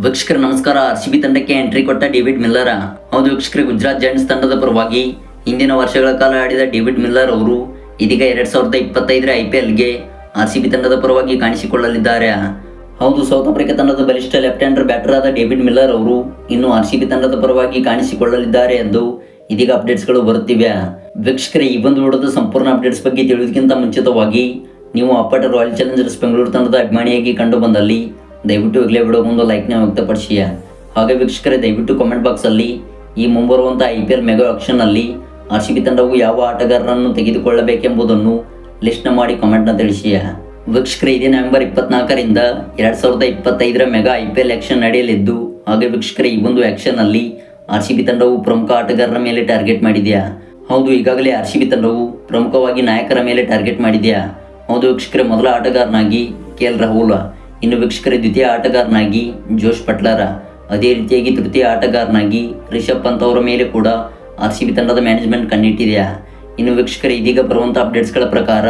ವೀಕ್ಷಕರ ನಮಸ್ಕಾರ. RCB ತಂಡಕ್ಕೆ ಎಂಟ್ರಿ ಕೊಟ್ಟ ಡೇವಿಡ್ ಮಿಲ್ಲರ್. ಹೌದು ವೀಕ್ಷಕರೇ, ಗುಜರಾತ್ ಜೈಂಟ್ಸ್ ತಂಡದ ಪರವಾಗಿ ಹಿಂದಿನ ವರ್ಷಗಳ ಕಾಲ ಆಡಿದ ಡೇವಿಡ್ ಮಿಲ್ಲರ್ ಅವರು ಇದೀಗ 2025ರ IPLಗೆ RCB ತಂಡದ ಪರವಾಗಿ ಕಾಣಿಸಿಕೊಳ್ಳಲಿದ್ದಾರೆ. ಹೌದು, ಸೌತ್ ಆಫ್ರಿಕಾ ತಂಡದ ಬಲಿಷ್ಠ ಲೆಫ್ಟ್ ಹ್ಯಾಂಡರ್ ಬ್ಯಾಟರ್ ಆದ ಡೇವಿಡ್ ಮಿಲ್ಲರ್ ಅವರು ಇನ್ನು RCB ತಂಡದ ಪರವಾಗಿ ಕಾಣಿಸಿಕೊಳ್ಳಲಿದ್ದಾರೆ ಎಂದು ಇದೀಗ ಅಪ್ಡೇಟ್ಸ್ಗಳು ಬರುತ್ತಿವೆ. ವೀಕ್ಷಕರೇ, ಈ ಒಂದು ವಿಡಿಯೋದ ಸಂಪೂರ್ಣ ಅಪ್ಡೇಟ್ಸ್ ಬಗ್ಗೆ ತಿಳಿಯೋದಕ್ಕಿಂತ ಮುಂಚಿತವಾಗಿ ನೀವು ಅಪ್ಪಟ ರಾಯಲ್ ಚಾಲೆಂಜರ್ಸ್ ಬೆಂಗಳೂರು ತಂಡದ ಅಭಿಮಾನಿಯಾಗಿ ಕಂಡು ಬಂದಲ್ಲಿ ದಯವಿಟ್ಟು ಈಗಲೇ ವಿಡಿಯೋಗೊಂದು ಲೈಕ್ನ ವ್ಯಕ್ತಪಡಿಸಿ. ಹಾಗೆ ವೀಕ್ಷಕರೇ, ದಯವಿಟ್ಟು ಕಾಮೆಂಟ್ ಬಾಕ್ಸಲ್ಲಿ ಈ ಮುಂಬರುವಂಥ IPL ಮೆಗಾ ಆಕ್ಷನ್ನಲ್ಲಿ RCB ತಂಡವು ಯಾವ ಆಟಗಾರರನ್ನು ತೆಗೆದುಕೊಳ್ಳಬೇಕೆಂಬುದನ್ನು ಲಿಸ್ಟ್ನ ಮಾಡಿ ಕಾಮೆಂಟ್ನ ತಿಳಿಸಿ. ವೀಕ್ಷಕರೇ, ಇದೇ ನವೆಂಬರ್ 24ರಿಂದ 2025ರ ಮೆಗಾ IPL ಆಕ್ಷನ್ ನಡೆಯಲಿದ್ದು, ಹಾಗೆ ವೀಕ್ಷಕರೇ, ಈ ಒಂದು ಆಕ್ಷನ್ನಲ್ಲಿ RCB ತಂಡವು ಪ್ರಮುಖ ಆಟಗಾರರ ಮೇಲೆ ಟಾರ್ಗೆಟ್ ಮಾಡಿದೆಯಾ? ಹೌದು, ಈಗಾಗಲೇ RCB ತಂಡವು ಪ್ರಮುಖವಾಗಿ ನಾಯಕರ ಮೇಲೆ ಟಾರ್ಗೆಟ್ ಮಾಡಿದೆಯಾ? ಹೌದು ವೀಕ್ಷಕರೇ, ಮೊದಲ ಆಟಗಾರನಾಗಿ KL ರಾಹುಲ್, ಇನ್ನು ವೀಕ್ಷಕರೇ ದ್ವಿತೀಯ ಆಟಗಾರನಾಗಿ ಜೋಶ್ ಬಟ್ಲರ್, ಅದೇ ರೀತಿಯಾಗಿ ತೃತೀಯ ಆಟಗಾರನಾಗಿ ರಿಷಬ್ ಪಂತ್ ಅವರ ಮೇಲೆ ಕೂಡ RCB ತಂಡದ ಮ್ಯಾನೇಜ್ಮೆಂಟ್ ಕಣ್ಣಿಟ್ಟಿದೆಯಾ? ಇನ್ನು ವೀಕ್ಷಕರೇ, ಇದೀಗ ಬರುವಂಥ ಅಪ್ಡೇಟ್ಸ್ಗಳ ಪ್ರಕಾರ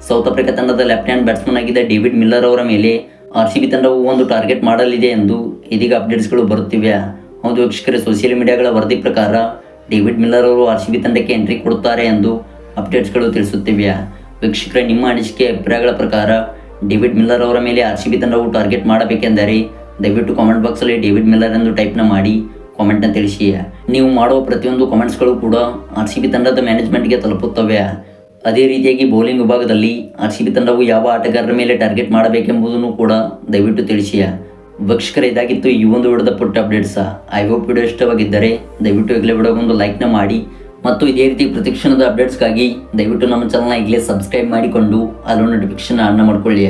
ಸೌತ್ ಆಫ್ರಿಕಾ ತಂಡದ ಲೆಫ್ಟ್ ಹ್ಯಾಂಡ್ ಬ್ಯಾಟ್ಸ್ಮನ್ ಆಗಿದ್ದ ಡೇವಿಡ್ ಮಿಲ್ಲರ್ ಅವರ ಮೇಲೆ RCB ತಂಡವು ಒಂದು ಟಾರ್ಗೆಟ್ ಮಾಡಲಿದೆ ಎಂದು ಇದೀಗ ಅಪ್ಡೇಟ್ಸ್ಗಳು ಬರುತ್ತಿವೆ. ಹೌದು ವೀಕ್ಷಕರೇ, ಸೋಷಿಯಲ್ ಮೀಡಿಯಾಗಳ ವರದಿ ಪ್ರಕಾರ ಡೇವಿಡ್ ಮಿಲ್ಲರ್ ಅವರು RCB ತಂಡಕ್ಕೆ ಎಂಟ್ರಿ ಕೊಡುತ್ತಾರೆ ಎಂದು ಅಪ್ಡೇಟ್ಸ್ಗಳು ತಿಳಿಸುತ್ತಿವೆ. ವೀಕ್ಷಕರೇ, ನಿಮ್ಮ ಅನಿಸಿಕೆ ಅಭಿಪ್ರಾಯಗಳ ಪ್ರಕಾರ ಡೇವಿಡ್ ಮಿಲ್ಲರ್ ಅವರ ಮೇಲೆ RCB ತಂಡವು ಟಾರ್ಗೆಟ್ ಮಾಡಬೇಕೆಂದರೆ ದಯವಿಟ್ಟು ಕಾಮೆಂಟ್ ಬಾಕ್ಸಲ್ಲಿ ಡೇವಿಡ್ ಮಿಲ್ಲರ್ ಎಂದು ಟೈಪ್ನ ಮಾಡಿ ಕಾಮೆಂಟ್ನ ತಿಳಿಸಿ. ನೀವು ಮಾಡುವ ಪ್ರತಿಯೊಂದು ಕಾಮೆಂಟ್ಸ್ಗಳು ಕೂಡ RCB ತಂಡದ ಮ್ಯಾನೇಜ್ಮೆಂಟ್ಗೆ ತಲುಪುತ್ತವೆ. ಅದೇ ರೀತಿಯಾಗಿ ಬೌಲಿಂಗ್ ವಿಭಾಗದಲ್ಲಿ RCB ತಂಡವು ಯಾವ ಆಟಗಾರರ ಮೇಲೆ ಟಾರ್ಗೆಟ್ ಮಾಡಬೇಕೆಂಬುದನ್ನು ಕೂಡ ದಯವಿಟ್ಟು ತಿಳಿಸಿ. ವೀಕ್ಷಕರೇ, ಇದಾಗಿತ್ತು ಈ ಒಂದು ವಿಡಿಯೋದ ಪುಟ್ಟ ಅಪ್ಡೇಟ್ಸ್. ಐ ಹೋಪ್ ವಿಡಿಯೋ ಇಷ್ಟವಾಗಿದ್ದರೆ ದಯವಿಟ್ಟು ಈಗಲೇ ವಿಡಿಯೋಗೊಂದು ಲೈಕ್ನ ಮಾಡಿ ಮತ್ತು ಇದೇ ರೀತಿ ಪ್ರತಿಕ್ಷಣದ ಅಪ್ಡೇಟ್ಸ್ಗಾಗಿ ದಯವಿಟ್ಟು ನಮ್ಮ ಚಾನಲ್ನ ಈಗಲೇ ಸಬ್ಸ್ಕ್ರೈಬ್ ಮಾಡಿಕೊಂಡು ಅಲ್ಲೂ ನೋಟಿಫಿಕೇಶನ್ ಆನ್ ಮಾಡಿಕೊಳ್ಳಿ.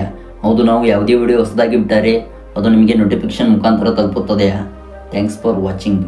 ಹೌದು, ನಾವು ಯಾವುದೇ ವಿಡಿಯೋ ಹೊಸದಾಗಿ ಬಿಟ್ಟರೆ ಅದು ನಿಮಗೆ ನೋಟಿಫಿಕೇಶನ್ ಮುಖಾಂತರ ತಲುಪುತ್ತದೆ. Thanks for watching.